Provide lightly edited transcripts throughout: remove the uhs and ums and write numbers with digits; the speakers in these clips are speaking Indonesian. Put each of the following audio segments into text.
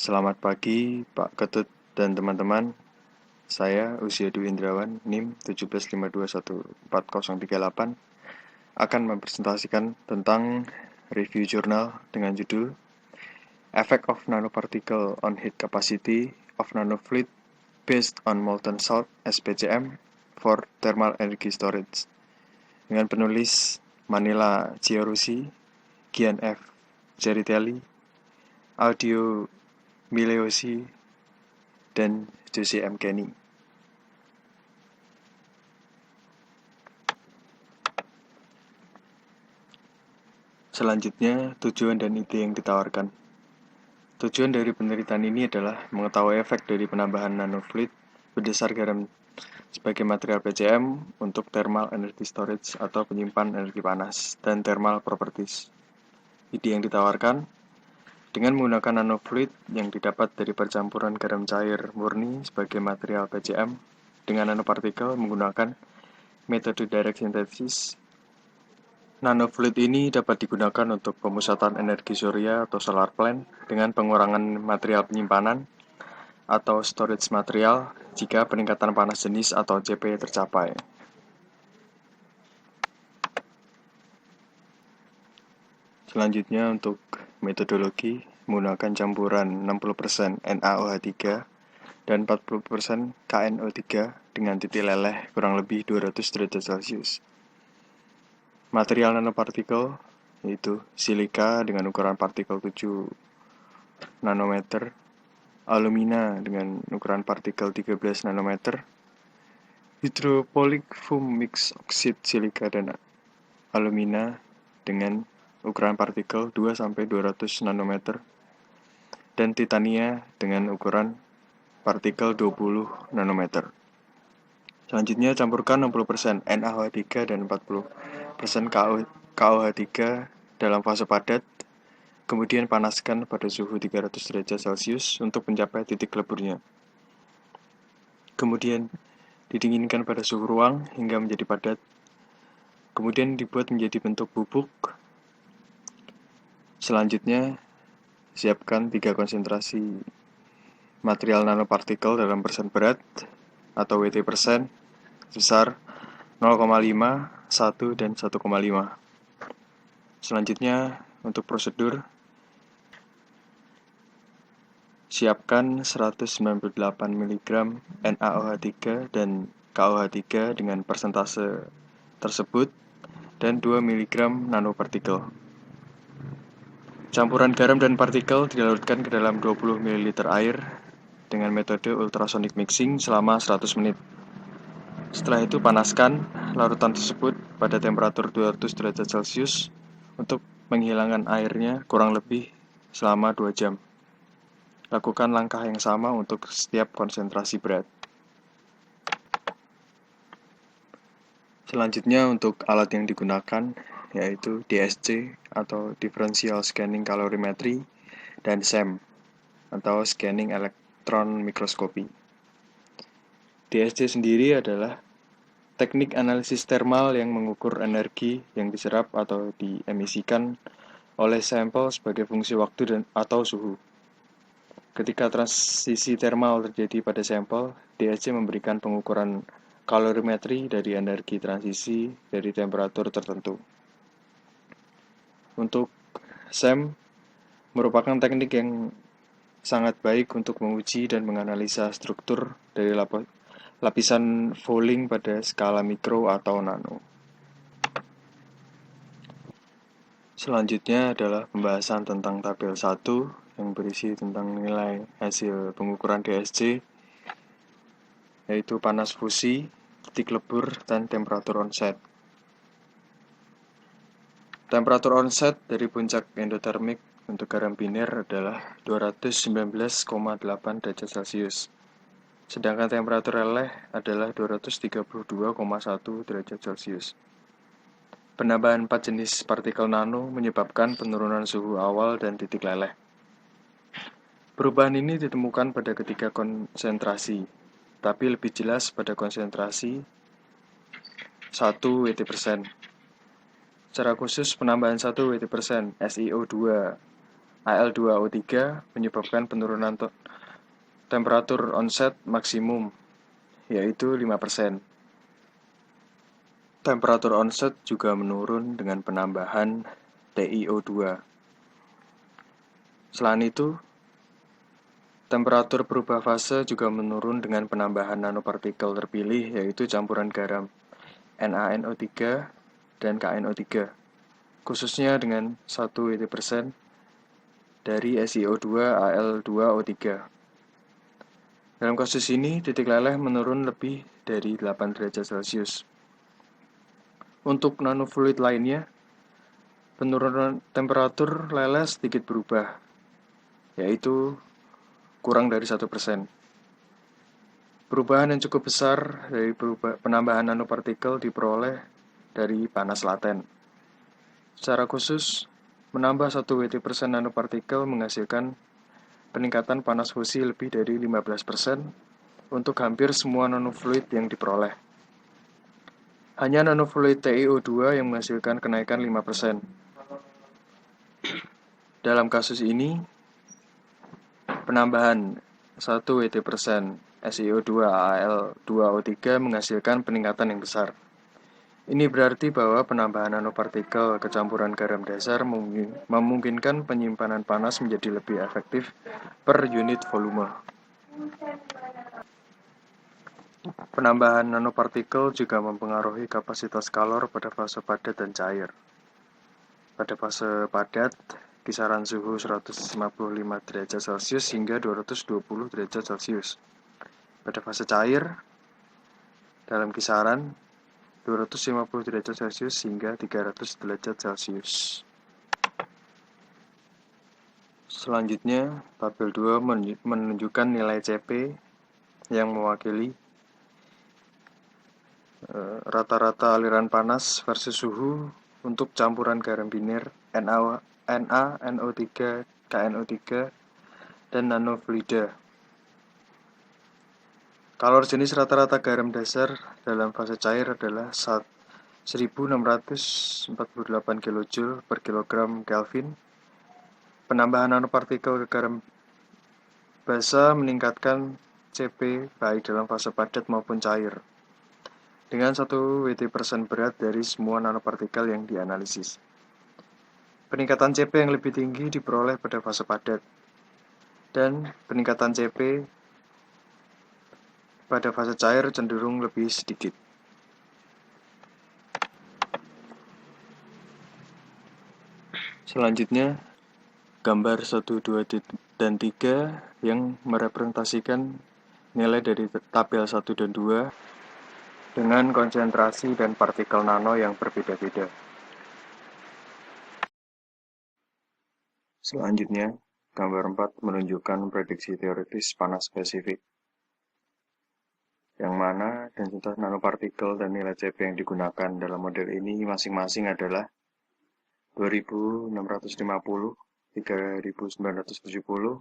Selamat pagi Pak Ketut dan teman-teman. Saya Usia Dwi Indrawan, NIM 175214038 akan mempresentasikan tentang review jurnal dengan judul Effect of Nanoparticle on Heat Capacity of Nanofluid Based on Molten Salt (SPCM) for Thermal Energy Storage dengan penulis Manila Ciarusi, Gian F. Ceritelli, Audio Mileosi, dan Jose M. Kenny. Selanjutnya, tujuan dan ide yang ditawarkan. Tujuan dari penelitian ini adalah mengetahui efek dari penambahan nanofluid berdasar garam sebagai material PCM untuk thermal energy storage atau penyimpan energi panas dan thermal properties. Ide yang ditawarkan, dengan menggunakan nanofluid yang didapat dari percampuran garam cair murni sebagai material PCM dengan nanopartikel menggunakan metode direct synthesis, nanofluid ini dapat digunakan untuk pemusatan energi surya atau solar plant dengan pengurangan material penyimpanan atau storage material jika peningkatan panas jenis atau CP tercapai. Selanjutnya untuk metodologi menggunakan campuran 60% NaOH3 dan 40% KNO3 dengan titik leleh kurang lebih 200 derajat Celcius. Material nanopartikel yaitu silika dengan ukuran partikel 7 nanometer, alumina dengan ukuran partikel 13 nanometer, hydrophilic foam mix oxide silika dan alumina dengan ukuran partikel 2-200 nanometer, dan titania dengan ukuran partikel 20 nanometer. Selanjutnya campurkan 60% NaOH3 dan 40% KOH3 dalam fase padat, kemudian panaskan pada suhu 300 derajat Celcius untuk mencapai titik leburnya. Kemudian didinginkan pada suhu ruang hingga menjadi padat, kemudian dibuat menjadi bentuk bubuk. Selanjutnya, siapkan 3 konsentrasi material nanopartikel dalam persen berat atau WT persen sebesar 0,5, 1, dan 1,5. Selanjutnya, untuk prosedur, siapkan 198 mg NaOH3 dan KOH3 dengan persentase tersebut dan 2 mg nanopartikel. Campuran garam dan partikel dilarutkan ke dalam 20 ml air dengan metode ultrasonic mixing selama 100 menit. Setelah itu panaskan larutan tersebut pada temperatur 200 derajat Celcius untuk menghilangkan airnya kurang lebih selama 2 jam. Lakukan langkah yang sama untuk setiap konsentrasi berat. Selanjutnya untuk alat yang digunakan yaitu DSC atau Differential Scanning Calorimetry dan SEM atau Scanning Electron Microscopy. DSC sendiri adalah teknik analisis thermal yang mengukur energi yang diserap atau diemisikan oleh sampel sebagai fungsi waktu atau suhu. Ketika transisi thermal terjadi pada sampel, DSC memberikan pengukuran kalorimetri dari energi transisi dari temperatur tertentu. Untuk SEM merupakan teknik yang sangat baik untuk menguji dan menganalisa struktur dari lapisan fouling pada skala mikro atau nano. Selanjutnya adalah pembahasan tentang tabel 1 yang berisi tentang nilai hasil pengukuran DSC, yaitu panas fusi, titik lebur, dan temperatur onset. Temperatur onset dari puncak endotermik untuk garam biner adalah 219,8 derajat Celcius. Sedangkan temperatur leleh adalah 232,1 derajat Celcius. Penambahan 4 jenis partikel nano menyebabkan penurunan suhu awal dan titik leleh. Perubahan ini ditemukan pada ketiga konsentrasi, tapi lebih jelas pada konsentrasi 1 WT%. Secara khusus penambahan 1 WT% SiO2 Al2O3 menyebabkan penurunan temperatur onset maksimum, yaitu 5%. Temperatur onset juga menurun dengan penambahan TiO2. Selain itu, temperatur berubah fase juga menurun dengan penambahan nanopartikel terpilih, yaitu campuran garam NaNO3 dan KNO3, khususnya dengan 1 WT% dari SiO2 Al2O3. Dalam kasus ini, titik leleh menurun lebih dari 8 derajat Celcius. Untuk nanofluid lainnya, penurunan temperatur leleh sedikit berubah, yaitu kurang dari 1%. Perubahan yang cukup besar dari penambahan nanopartikel diperoleh dari panas laten. Secara khusus, menambah 1 WT% nanopartikel menghasilkan peningkatan panas fusi lebih dari 15% untuk hampir semua nanofluid yang diperoleh. Hanya nanofluid TiO2 yang menghasilkan kenaikan 5%. Dalam kasus ini, penambahan 1 WT% SiO2 Al2O3 menghasilkan peningkatan yang besar. Ini berarti bahwa penambahan nanopartikel kecampuran garam dasar memungkinkan penyimpanan panas menjadi lebih efektif per unit volume. Penambahan nanopartikel juga mempengaruhi kapasitas kalor pada fase padat dan cair. Pada fase padat, kisaran suhu 155 derajat Celcius hingga 220 derajat Celcius. Pada fase cair, dalam kisaran 250 derajat Celcius hingga 300 derajat Celcius. Selanjutnya, tabel 2 menunjukkan nilai Cp yang mewakili rata-rata aliran panas versus suhu untuk campuran garam biner NaNO3, KNO3, dan nanofluida. Kalor jenis rata-rata garam dasar dalam fase cair adalah 1648 kJ per kilogram Kelvin. Penambahan nanopartikel ke garam basa meningkatkan Cp baik dalam fase padat maupun cair, dengan 1 WT% berat dari semua nanopartikel yang dianalisis. Peningkatan Cp yang lebih tinggi diperoleh pada fase padat, dan peningkatan Cp pada fase cair cenderung lebih sedikit. Selanjutnya, gambar 1, 2, dan 3 yang merepresentasikan nilai dari tabel 1 dan 2 dengan konsentrasi dan partikel nano yang berbeda-beda. Selanjutnya, gambar 4 menunjukkan prediksi teoritis panas spesifik, yang mana densitas nanopartikel dan nilai Cp yang digunakan dalam model ini masing-masing adalah 2650, 3970,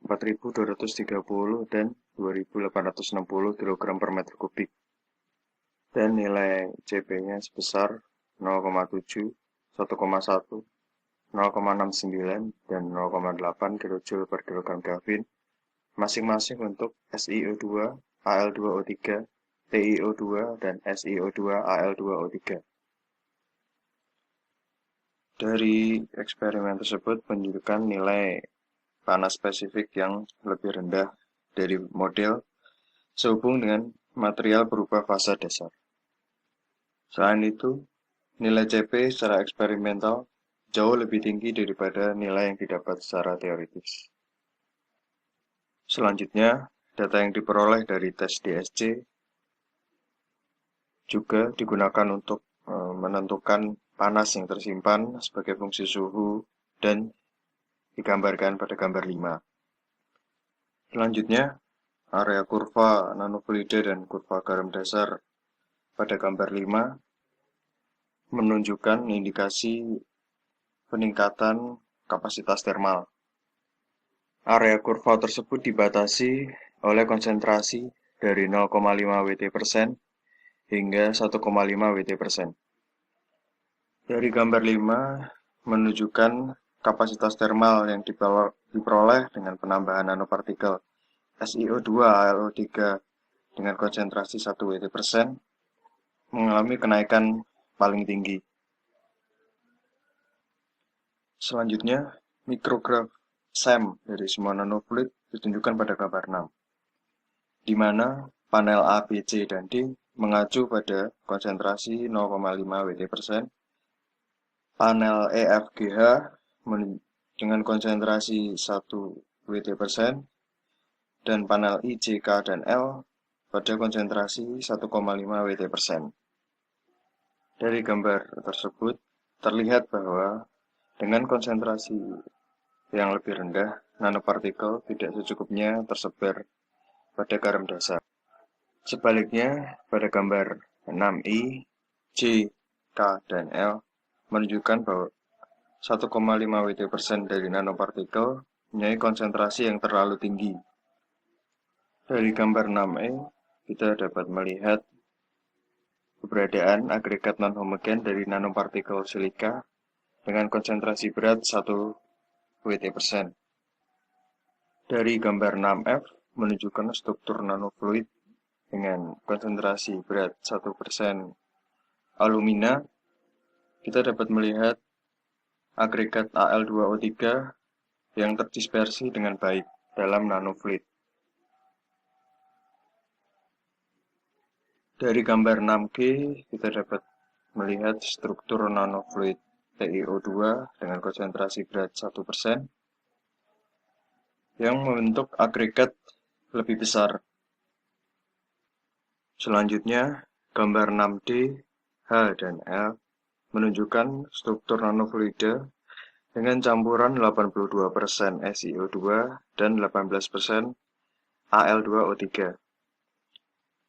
4230, dan 2860 kg per meter kubik. Dan nilai Cp-nya sebesar 0,7, 1,1, 0,69, dan 0,8 kJ per kilogram Kelvin, masing-masing untuk SiO2, Al2O3, TiO2, dan SiO2, Al2O3. Dari eksperimen tersebut menunjukkan nilai panas spesifik yang lebih rendah dari model sehubung dengan material berubah fase dasar. Selain itu, nilai Cp secara eksperimental jauh lebih tinggi daripada nilai yang didapat secara teoritis. Selanjutnya, data yang diperoleh dari tes DSC juga digunakan untuk menentukan panas yang tersimpan sebagai fungsi suhu dan digambarkan pada gambar 5. Selanjutnya, area kurva nanofluida dan kurva garam dasar pada gambar 5 menunjukkan indikasi peningkatan kapasitas termal. Area kurva tersebut dibatasi oleh konsentrasi dari 0,5 WT% hingga 1,5 WT%. Dari gambar 5 menunjukkan kapasitas termal yang diperoleh dengan penambahan nanopartikel SiO2 AlO3 dengan konsentrasi 1 Wt% mengalami kenaikan paling tinggi. Selanjutnya, mikrograf SEM dari semua nanofluid ditunjukkan pada gambar 6, di mana panel A, B, C, dan D mengacu pada konsentrasi 0,5 Wt%, panel E, F, G, H dengan konsentrasi 1 Wt%, dan panel I, J, K, dan L pada konsentrasi 1,5 Wt%. Dari gambar tersebut, terlihat bahwa dengan konsentrasi yang lebih rendah, nanopartikel tidak secukupnya tersebar pada garam dasar. Sebaliknya, pada gambar 6i, J, K, dan L menunjukkan bahwa 1,5 Wt% dari nanopartikel mempunyai konsentrasi yang terlalu tinggi. Dari gambar 6e, kita dapat melihat keberadaan agregat non-homogen dari nanopartikel silika dengan konsentrasi berat 1 Wt%. Dari gambar 6F menunjukkan struktur nanofluid dengan konsentrasi berat 1% alumina. Kita dapat melihat agregat Al2O3 yang terdispersi dengan baik dalam nanofluid. Dari gambar 6G, kita dapat melihat struktur nanofluid TiO2 dengan konsentrasi berat 1% yang membentuk agregat lebih besar. Selanjutnya, gambar 6D, H, dan L menunjukkan struktur nanofluida dengan campuran 82% SiO2 dan 18% Al2O3.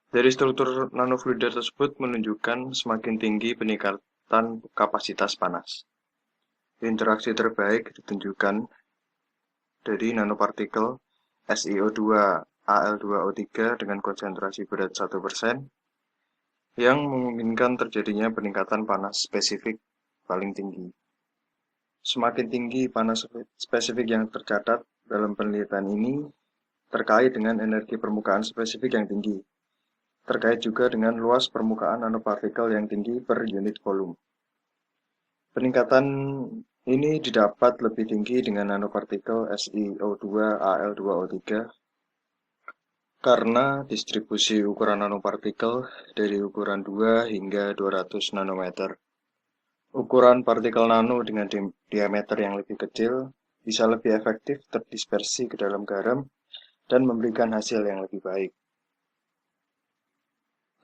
Dari struktur nanofluida tersebut menunjukkan semakin tinggi peningkatan kapasitas panas. Interaksi terbaik ditunjukkan dari nanopartikel SiO2 Al2O3 dengan konsentrasi berat 1% yang memungkinkan terjadinya peningkatan panas spesifik paling tinggi. Semakin tinggi panas spesifik yang tercatat dalam penelitian ini terkait dengan energi permukaan spesifik yang tinggi, terkait juga dengan luas permukaan nanopartikel yang tinggi per unit volume. Peningkatan ini didapat lebih tinggi dengan nanopartikel SiO2 Al2O3 karena distribusi ukuran nanopartikel dari ukuran 2 hingga 200 nanometer. Ukuran partikel nano dengan diameter yang lebih kecil bisa lebih efektif terdispersi ke dalam garam dan memberikan hasil yang lebih baik.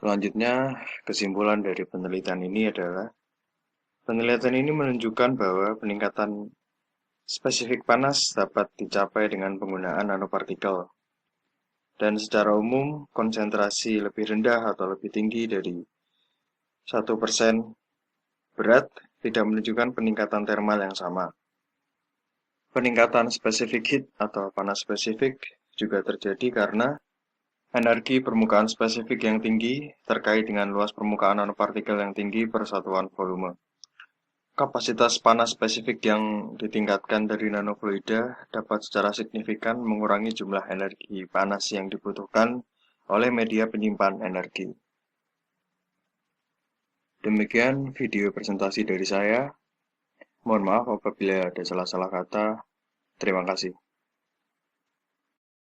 Selanjutnya, kesimpulan dari penelitian ini adalah penelitian ini menunjukkan bahwa peningkatan spesifik panas dapat dicapai dengan penggunaan nanopartikel. Dan secara umum, konsentrasi lebih rendah atau lebih tinggi dari 1% berat tidak menunjukkan peningkatan termal yang sama. Peningkatan spesifik heat atau panas spesifik juga terjadi karena energi permukaan spesifik yang tinggi terkait dengan luas permukaan nanopartikel yang tinggi per satuan volume. Kapasitas panas spesifik yang ditingkatkan dari nanofluida dapat secara signifikan mengurangi jumlah energi panas yang dibutuhkan oleh media penyimpan energi. Demikian video presentasi dari saya. Mohon maaf apabila ada salah-salah kata. Terima kasih.